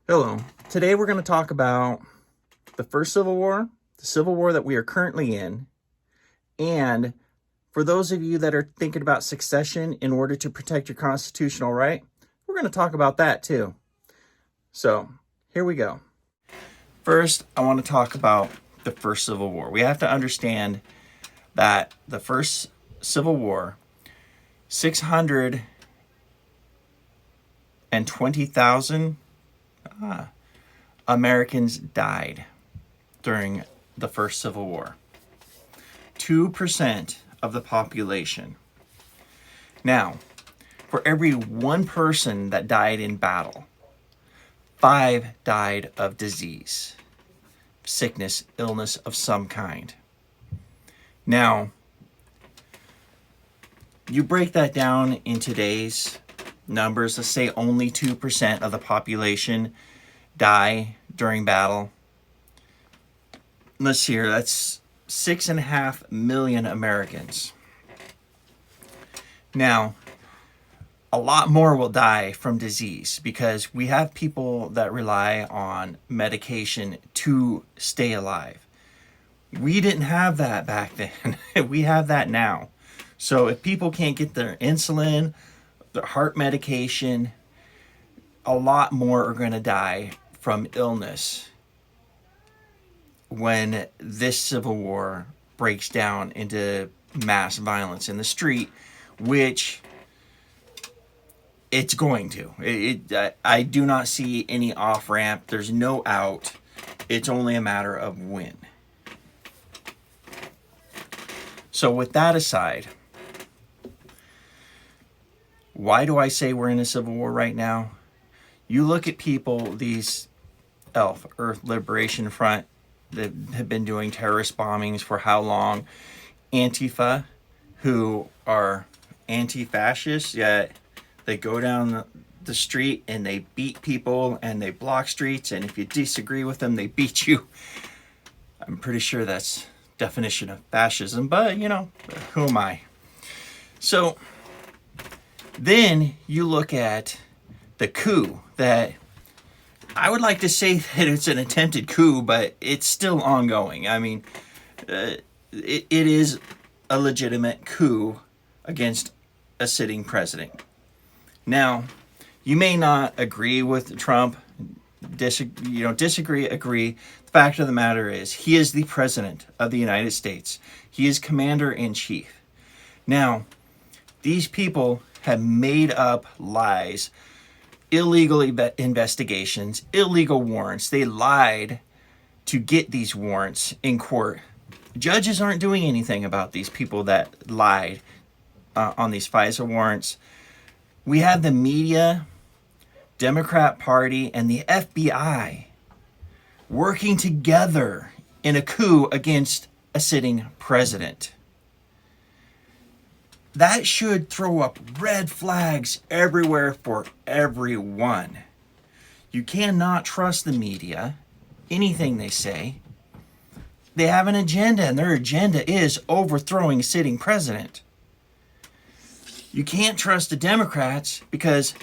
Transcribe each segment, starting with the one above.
Hello. Today we're going to talk about the first Civil War, the Civil War that we are currently in, and for those of you that are thinking about succession in order to protect your constitutional right, we're going to talk about that too. So, here we go. First, I want to talk about the first Civil War. We have to understand that the first Civil War, 620,000 Americans died during the first Civil War. 2% of the population. Now, for every one person that died in battle, 5 died of disease, sickness, illness of some kind. Now, you break that down in today's numbers, let's say only 2% of the population die during battle. Let's see here, that's 6.5 million Americans. Now, a lot more will die from disease because we have people that rely on medication to stay alive. We didn't have that back then. We have that now. So if people can't get their insulin, their heart medication, a lot more are going to die from illness when this Civil War breaks down into mass violence in the street, which it's going to. I do not see any off-ramp. There's no out. It's only a matter of when. So with that aside, why do I say we're in a civil war right now? You look at people, these ELF, Earth Liberation Front, that have been doing terrorist bombings for how long? Antifa, who are anti-fascists, yet they go down the street and they beat people and they block streets, and if you disagree with them, they beat you. I'm pretty sure that's definition of fascism, but you know, who am I? So then you look at the coup that I would like to say that it's an attempted coup, but it's still ongoing. I mean, it is a legitimate coup against a sitting president. Now, you may not agree with Trump, disagree, agree. The fact of the matter is, he is the president of the United States. He is commander-in-chief. Now, these people have made up lies, illegal investigations, illegal warrants. They lied to get these warrants in court. Judges aren't doing anything about these people that lied on these FISA warrants. We have the media, Democrat Party, and the FBI working together in a coup against a sitting president. That should throw up red flags everywhere for everyone. You cannot trust the media, anything they say. They have an agenda, and their agenda is overthrowing a sitting president. You can't trust the Democrats because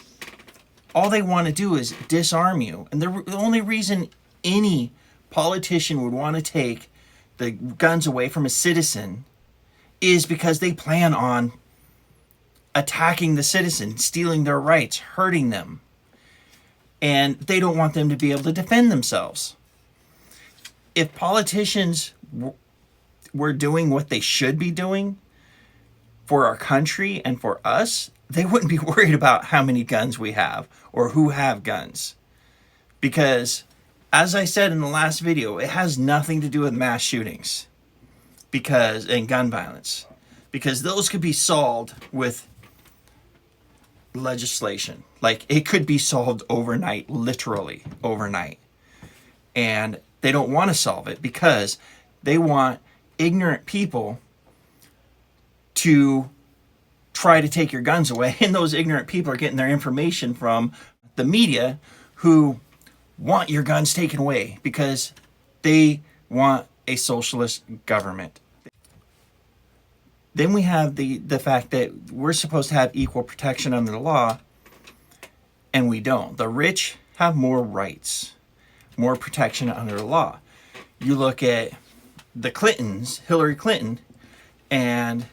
all they want to do is disarm you. And the only reason any politician would want to take the guns away from a citizen is because they plan on attacking the citizen, stealing their rights, hurting them. And they don't want them to be able to defend themselves. If politicians were doing what they should be doing for our country and for us, they wouldn't be worried about how many guns we have or who have guns. Because, as I said in the last video, it has nothing to do with mass shootings and gun violence. Because those could be solved with legislation. Like, it could be solved overnight, literally overnight. And they don't want to solve it because they want ignorant people to try to take your guns away. And those ignorant people are getting their information from the media, who want your guns taken away because they want a socialist government. Then we have the fact that we're supposed to have equal protection under the law, and we don't. The rich have more rights, more protection under the law. You look at the Clintons, Hillary Clinton, and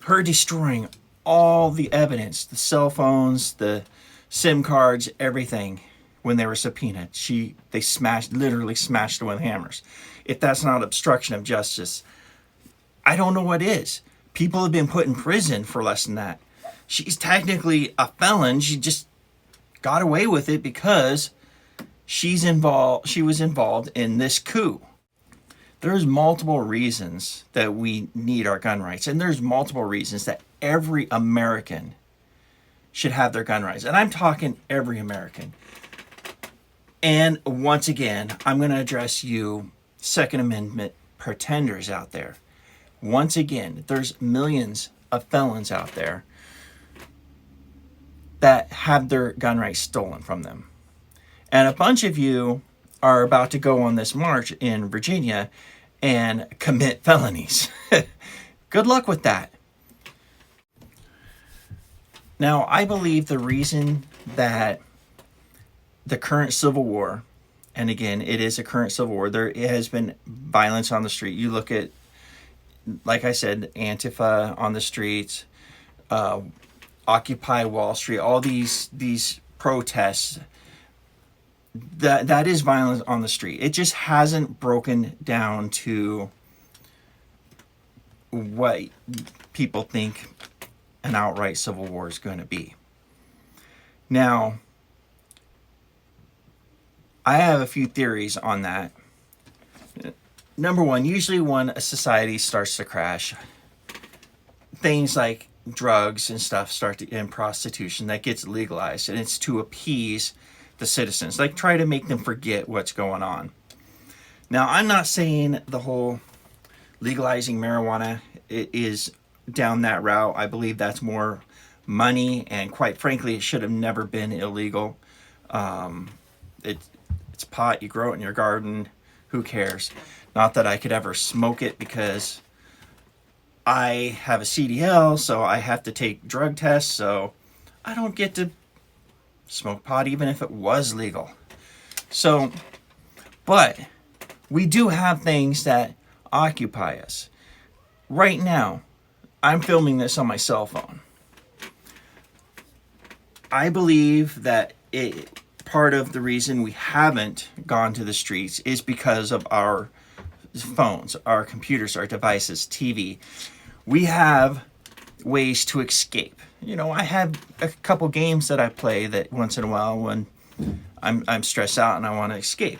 her destroying all the evidence, the cell phones, the SIM cards, everything when they were subpoenaed. They literally smashed it with hammers. If that's not obstruction of justice, I don't know what is. People have been put in prison for less than that. She's technically a felon. She just got away with it because she was involved in this coup. There's multiple reasons that we need our gun rights, and there's multiple reasons that every American should have their gun rights. And I'm talking every American. And once again, I'm going to address you Second Amendment pretenders out there. Once again, there's millions of felons out there that have their gun rights stolen from them. And a bunch of you are about to go on this march in Virginia and commit felonies. Good luck with that. Now, I believe the reason that the current civil war, and again, it is a current civil war, it has been violence on the street. You look at, like I said, Antifa on the streets, Occupy Wall Street, all these protests, that is violence on the street. It just hasn't broken down to what people think an outright civil war is going to be. Now, I have a few theories on that. Number one, usually when a society starts to crash, things like drugs and stuff and prostitution, that gets legalized, and it's to appease the citizens, like try to make them forget what's going on. Now, I'm not saying the whole legalizing marijuana is down that route. I believe that's more money, and quite frankly, it should have never been illegal. It's pot, you grow it in your garden, who cares? Not that I could ever smoke it because I have a CDL, so I have to take drug tests, so I don't get to smoke pot even if it was legal. So, but we do have things that occupy us. Right now, I'm filming this on my cell phone. I believe that part of the reason we haven't gone to the streets is because of our phones, our computers, our devices, TV. We have ways to escape. You know, I have a couple games that I play that once in a while when I'm stressed out and I want to escape.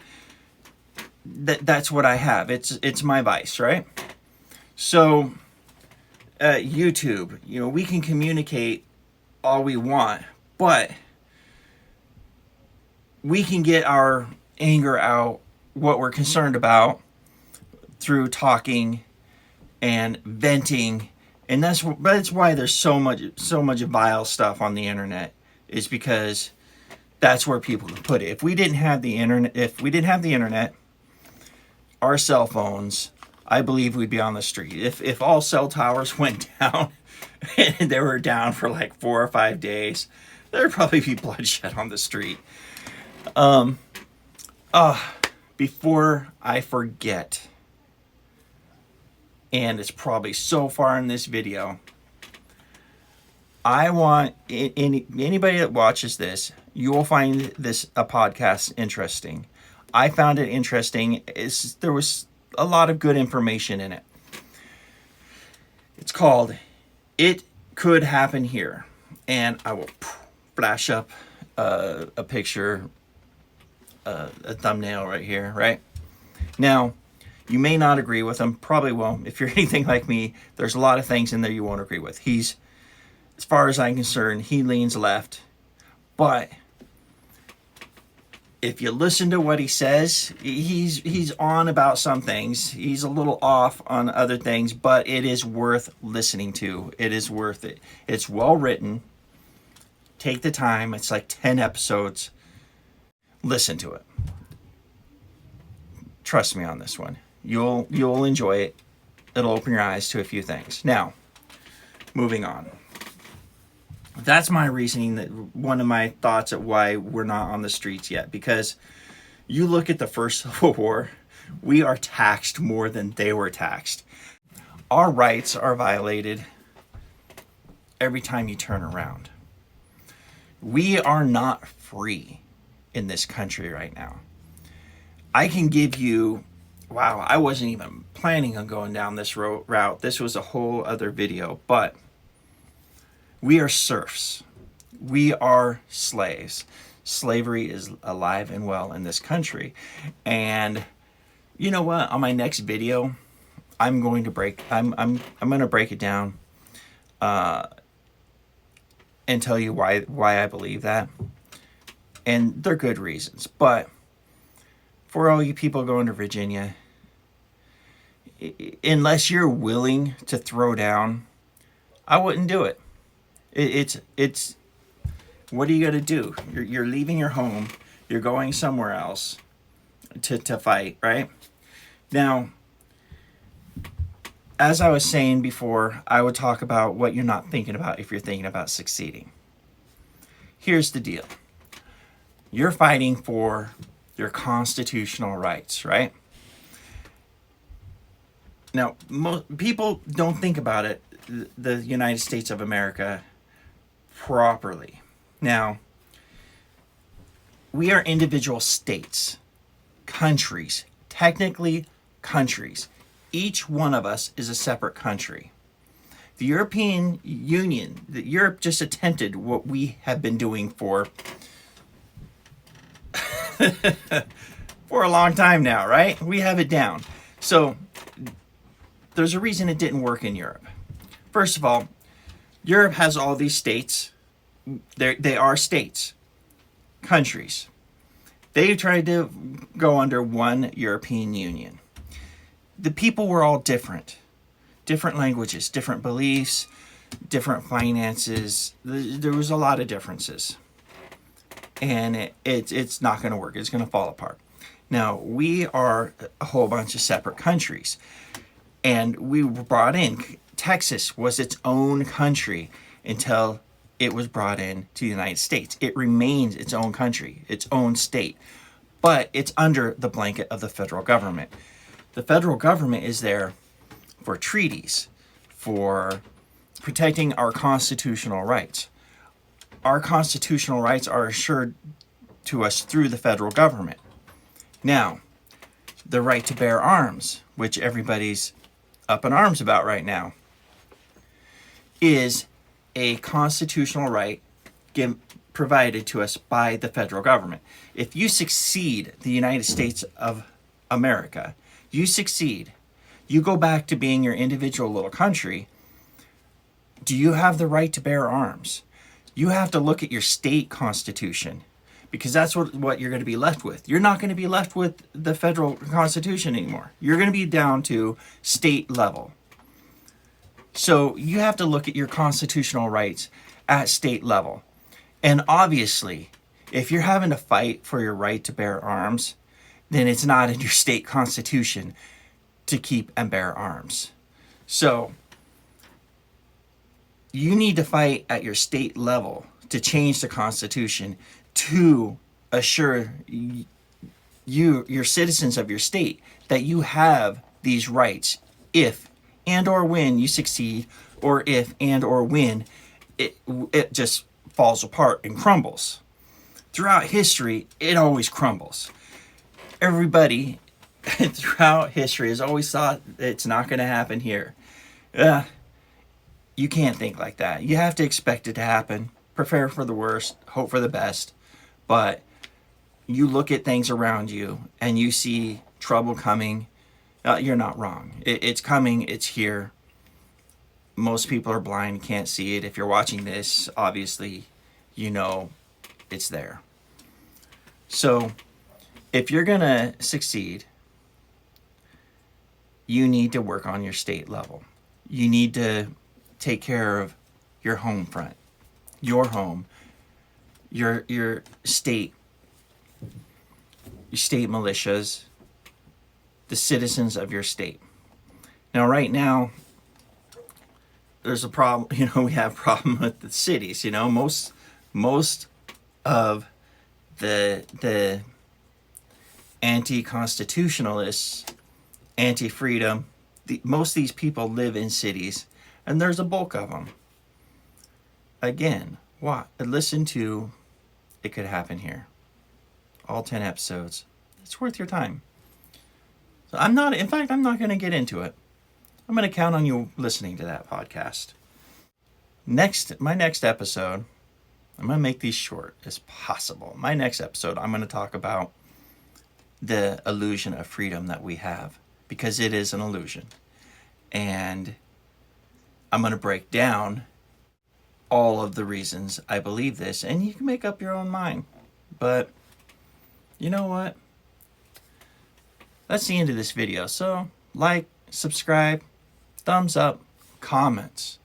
That's what I have. It's my vice, right? So, YouTube, you know, we can communicate all we want, but we can get our anger out, what we're concerned about, through talking and venting. And that's why there's so much vile stuff on the internet, is because that's where people can put it. If we didn't have the internet, our cell phones, I believe we'd be on the street. If all cell towers went down and they were down for like 4 or 5 days, there'd probably be bloodshed on the street. Before I forget, and it's probably so far in this video, I want anybody that watches this, you will find this a podcast interesting. I found it interesting. There was a lot of good information in it. It's called It Could Happen Here. And I will flash up a picture, a thumbnail right here, right? Now, you may not agree with him, probably won't. If you're anything like me, there's a lot of things in there you won't agree with. As far as I'm concerned, he leans left. But if you listen to what he says, he's on about some things. He's a little off on other things, but it is worth listening to. It is worth it. It's well written. Take the time. It's like 10 episodes. Listen to it. Trust me on this one. You'll enjoy it. It'll open your eyes to a few things. Now, moving on. That's my reasoning, that one of my thoughts at why we're not on the streets yet. Because you look at the first Civil War, we are taxed more than they were taxed. Our rights are violated every time you turn around. We are not free in this country right now. I can give you, wow, I wasn't even planning on going down this route. This was a whole other video, but we are serfs. We are slaves. Slavery is alive and well in this country. And you know what? On my next video, I'm going to break it down and tell you why I believe that. And they're good reasons. But for all you people going to Virginia, unless you're willing to throw down, I wouldn't do it. It's what are you gonna do? You're leaving your home, you're going somewhere else to fight, right? Now, as I was saying before, I would talk about what you're not thinking about if you're thinking about succeeding. Here's the deal. You're fighting for your constitutional rights, right? Now, people don't think about it, the United States of America, properly. Now, we are individual states, countries, technically countries. Each one of us is a separate country. The European Union, Europe just attempted what we have been doing for for a long time now, right? We have it down. So there's a reason it didn't work in Europe. First of all, Europe has all these states. They are states, countries. They tried to go under one European Union. The people were all different languages, different beliefs, different finances. There was a lot of differences. And it's not going to work. It's going to fall apart. Now, we are a whole bunch of separate countries. And we were brought in. Texas was its own country until it was brought in to the United States. It remains its own country, its own state. But it's under the blanket of the federal government. The federal government is there for treaties, for protecting our constitutional rights. Our constitutional rights are assured to us through the federal government. Now, the right to bear arms, which everybody's up in arms about right now, is a constitutional right provided to us by the federal government. If you succeed, the United States of America, you succeed, you go back to being your individual little country, do you have the right to bear arms? You have to look at your state constitution, because that's what you're going to be left with. You're not going to be left with the federal constitution anymore. You're going to be down to state level. So you have to look at your constitutional rights at state level. And obviously, if you're having to fight for your right to bear arms, then it's not in your state constitution to keep and bear arms. So you need to fight at your state level to change the Constitution to assure your citizens of your state that you have these rights if and or when you succeed, or if and or when it just falls apart and crumbles. Throughout history, it always crumbles. Everybody throughout history has always thought it's not going to happen here. You can't think like that. You have to expect it to happen. Prepare for the worst, hope for the best. But you look at things around you and you see trouble coming. You're not wrong. It's coming. It's here. Most people are blind, can't see it. If you're watching this, obviously, you know it's there. So if you're going to succeed, you need to work on your state level. You need to take care of your home front, your home, your state militias, the citizens of your state. Now, right now, there's a problem. We have a problem with the cities. Most of the anti-constitutionalists, anti-freedom, most of these people live in cities, and there's a bulk of them. Again, listen to It Could Happen Here. All 10 episodes. It's worth your time. So I'm not going to get into it. I'm going to count on you listening to that podcast. My next episode, I'm going to make these short as possible. My next episode, I'm going to talk about the illusion of freedom that we have, because it is an illusion. And I'm going to break down all of the reasons I believe this, and you can make up your own mind. But you know what? That's the end of this video. So like, subscribe, thumbs up, comments.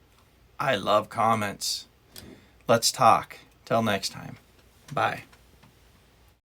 I love comments. Let's talk. Till next time. Bye.